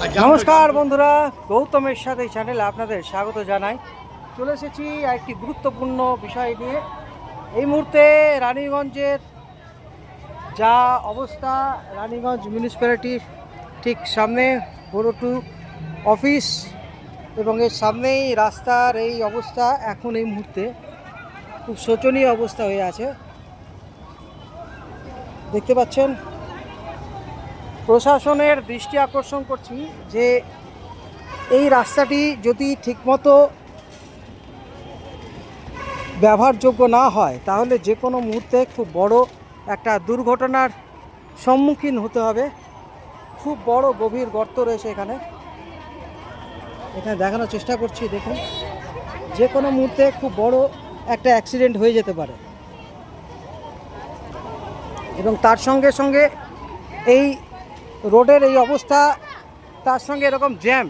নমস্কার বন্ধুরা, গৌতমের সাথে চ্যানেলে আপনাদের স্বাগত জানাই। চলে এসেছি একটি গুরুত্বপূর্ণ বিষয় নিয়ে। এই মুহূর্তে রানীগঞ্জের যা অবস্থা, রানীগঞ্জ মিউনিসিপ্যালিটির ঠিক সামনে বড়টু অফিস এবং এর সামনেই রাস্তার এই অবস্থা। এখন এই মুহূর্তে খুব শোচনীয় অবস্থা হয়ে আছে, দেখতে পাচ্ছেন। প্রশাসনের দৃষ্টি আকর্ষণ করছি যে এই রাস্তাটি যদি ঠিকমতো ব্যবহারযোগ্য না হয় তাহলে যে কোনো মুহূর্তে খুব বড় একটা দুর্ঘটনার সম্মুখীন হতে হবে। খুব বড় গভীর গর্ত রয়েছে এখানে দেখানোর চেষ্টা করছি। দেখুন, যে কোনো মুহূর্তে খুব বড় একটা অ্যাক্সিডেন্ট হয়ে যেতে পারে এবং তার সঙ্গে সঙ্গে এই রোডের এই অবস্থা, তার সঙ্গে এরকম জ্যাম।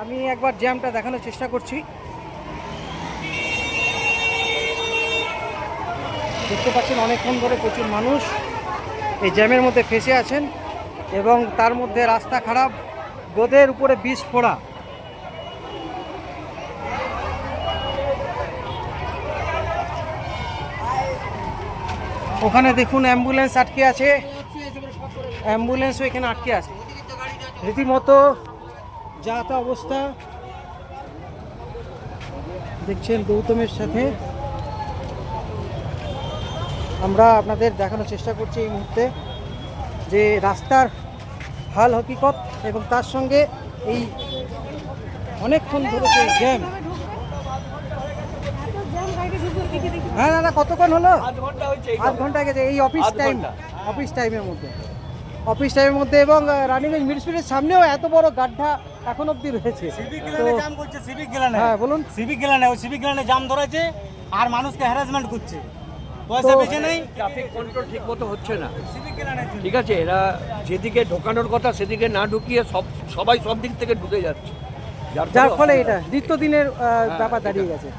আমি একবার জ্যামটা দেখানোর চেষ্টা করছি। দেখতে পাচ্ছেন অনেকক্ষণ ধরে প্রচুর মানুষ এই জ্যামের মধ্যে ফেঁসে আছেন এবং তার মধ্যে রাস্তা খারাপ, রোদের উপরে বিষ ফোড়া। ওখানে দেখুন অ্যাম্বুলেন্স আটকে আছে, অ্যাম্বুলেন্সও এখানে আটকে আছে। রীতিমতো যা তা অবস্থা। দেখছেন গৌতমের সাথে আমরা আপনাদের দেখানোর চেষ্টা করছি এই মুহূর্তে যে রাস্তার হাল হকিকত এবং তার সঙ্গে এই অনেকক্ষণ ধরে যে জ্যাম। হ্যাঁ দাদা, কতক্ষণ হলো? আধ ঘন্টা গেছে এই অফিস টাইমের মধ্যে এবং রানীগঞ্জ মিউনিসিপ্যালিটির সামনেও এত বড় গাড্ডা এখন অব্দি রয়েছে। হ্যাঁ বলুন। সিভিক গ্যালানে জাম ধরেছে আর মানুষকে হ্যারাসমেন্ট করছে, পয়সা বেঁচে নেই, ট্রাফিক কন্ট্রোল ঠিক মতো হচ্ছে না। ঠিক আছে, এরা যেদিকে ঢোকানোর কথা সেদিকে না ঢুকিয়ে সবাই সব দিক থেকে ঢুকে যাচ্ছে, যার ফলে এটা নিত্যদিনের ব্যাপার দাঁড়িয়ে গেছে।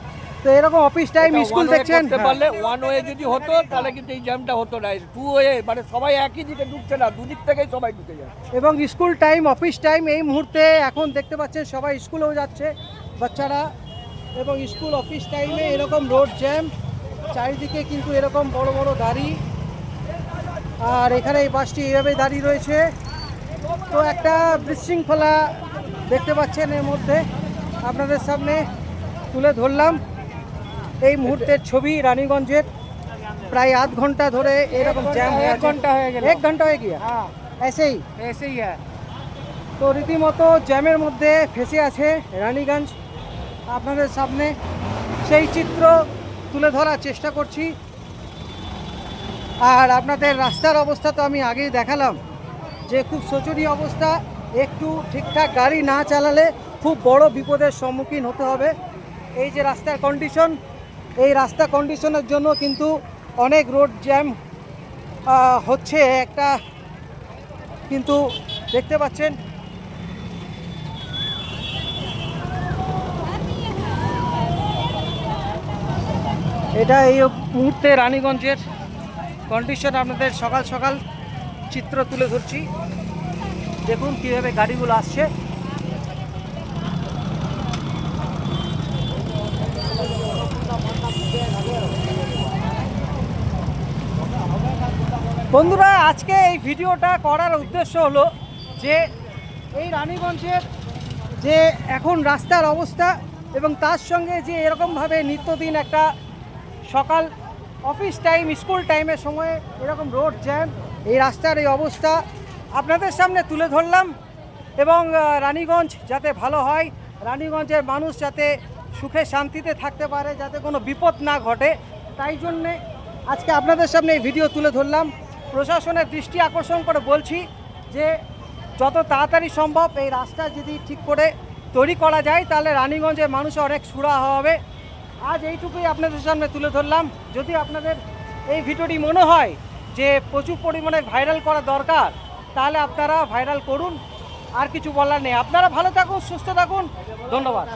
তো এরকম অফিস টাইম, স্কুল দেখছেন, পারলে ওয়ান ওয়ে যদি হতো তাহলে কিন্তু এই জ্যামটা হতো না। টু ওয়ে মানে সবাই একই দিকে ঢুকছে না, দুদিক থেকেই সবাই ঢুকে যাচ্ছে। এবং স্কুল টাইম, অফিস টাইম, এই মুহূর্তে এখন দেখতে পাচ্ছেন সবাই স্কুলেও যাচ্ছে বাচ্চারা, এবং স্কুল অফিস টাইমে এরকম রোড জ্যাম, চারিদিকে কিন্তু এরকম বড় বড় গাড়ি, আর এখানে এই বাসটি এইভাবে দাঁড়িয়ে রয়েছে। তো একটা বিশৃঙ্খলা দেখতে পাচ্ছেন এর মধ্যে, আপনাদের সামনে তুলে ধরলাম এই মুহূর্তের ছবি রানীগঞ্জের। প্রায় আধ ঘন্টা ধরে এরকম জ্যাম, 1 ঘন্টা হয়ে গেল, 1 ঘন্টা হয়ে গিয়া। হ্যাঁ, ऐसे ही है। তো রীতিমতো জ্যামের মধ্যে ফেসে আছে রানীগঞ্জ। আপনাদের সামনে সেই চিত্র তুলে ধরার চেষ্টা করছি। আর আপনাদের রাস্তার অবস্থা তো আমি আগেই দেখালাম যে খুব শোচনীয় অবস্থা। একটু ঠিকঠাক গাড়ি না চালালে খুব বড় বিপদের সম্মুখীন হতে হবে। এই যে রাস্তার কন্ডিশন, এই রাস্তা কন্ডিশনের জন্য কিন্তু অনেক রোড জ্যাম হচ্ছে একটা, কিন্তু দেখতে পাচ্ছেন এটা এই মুহূর্তে রানীগঞ্জের কন্ডিশন। আপনাদের সকাল সকাল চিত্র তুলে ধরছি, দেখুন কীভাবে গাড়িগুলো আসছে। বন্ধুরা, আজকে এই ভিডিওটা করার উদ্দেশ্য হলো যে এই রানীগঞ্জের যে এখন রাস্তার অবস্থা এবং তার সঙ্গে যে এরকমভাবে নিত্যদিন একটা সকাল অফিস টাইম, স্কুল টাইমের সময় এরকম রোড জ্যাম, এই রাস্তার এই অবস্থা আপনাদের সামনে তুলে ধরলাম। এবং রানীগঞ্জ যাতে ভালো হয়, রানীগঞ্জের মানুষ যাতে সুখে শান্তিতে থাকতে পারে, যাতে কোনো বিপদ না ঘটে, তাই জন্যে আজকে আপনাদের সামনে এই ভিডিও তুলে ধরলাম। প্রশাসনের দৃষ্টি আকর্ষণ করে বলছি যে যত তাড়াতাড়ি সম্ভব এই রাস্তা যদি ঠিক করে তৈরি করা যায় তাহলে রানীগঞ্জের মানুষের অনেক সুরাহা হবে। আজ এইটুকুই আপনাদের সামনে তুলে ধরলাম। যদি আপনাদের এই ভিডিওটি মনে হয় যে প্রচুর পরিমাণে ভাইরাল করা দরকার তাহলে আপনারা ভাইরাল করুন, আর কিছু বলার নেই। আপনারা ভালো থাকুন, সুস্থ থাকুন, ধন্যবাদ।